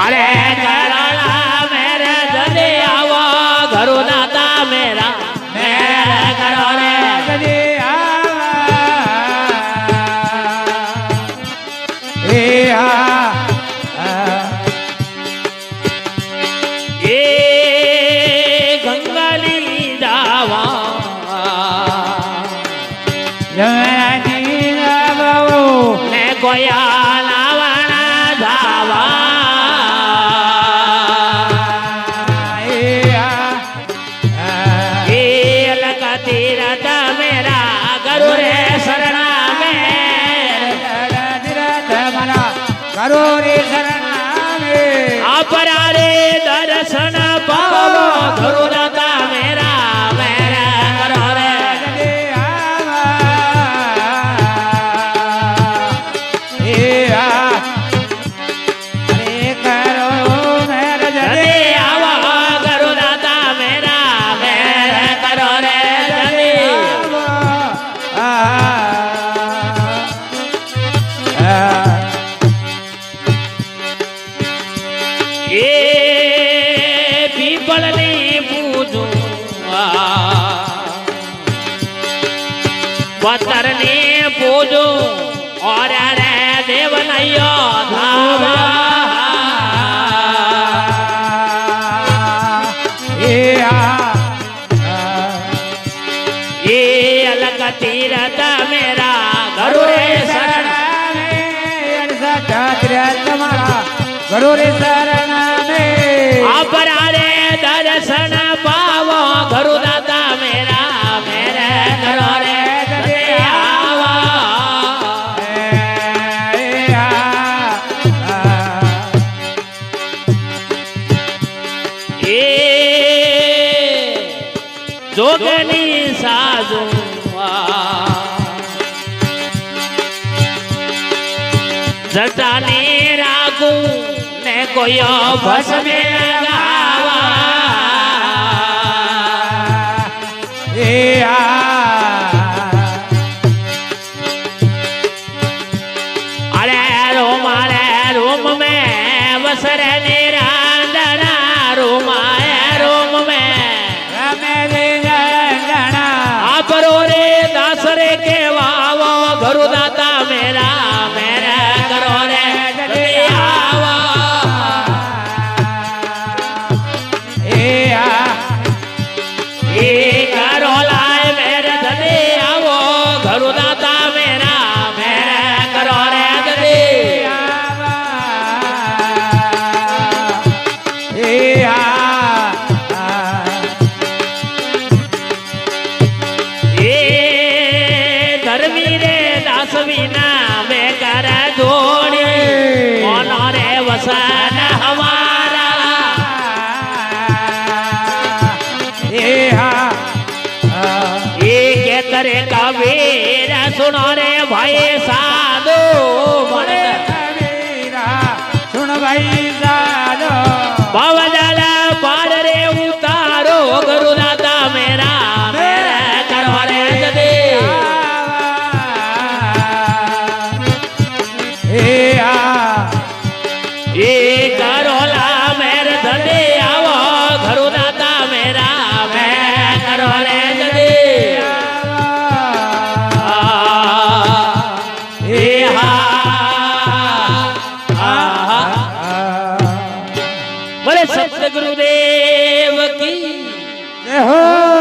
अरे घराला मेरे जल्दी आओ घरो दाता मेरा मेरे घरो रे जल्दी गंगाली दावा ने कोया लावना धावा तीरथ मेरा गरु रे शरणा में करो रे शरणा में अपरारे दर्शन पावो गुरु दाता मेरा मेरा करो रे जल्दी आवा गुरु दाता मेरा मेरा करो रे जल्दी ये पीपल ने पूजू पत्थर ने पूजू और रे देव नैयो धावा ये अलग तीरथ मेरा गुरु रे शरण करो रे शरण में अपरारे दर्शन पावो गुरु दाता मेरा मेरे करो रे जल्दी आवा जोगनी साजू जटाने रागू ने कोई बस में लगावा अरे रोम में बसर निरांजना रोम में आपरो रे दासरे के वावो गुरु दाता मेरा मेरा करो रे जल्दी आवा करो लाए मेरे जल्दी आवो गुरु दाता मेरा मेरा करो रे जल्दी धर्मी रे दास विना बेकर जोड़ी मोनो रे वसन हमारा ये के करे कबीर सुनो रे भाई साधु सुन भाई साधो भवजल पार रे उतारो गुरु दाता मेरा मेरा करो रे जल्दी ये करोला मेरे जल्दी आवो गुरु दाता मेरा मैं करो रे जल्दी बोले सतगुरुदेव की जय हो।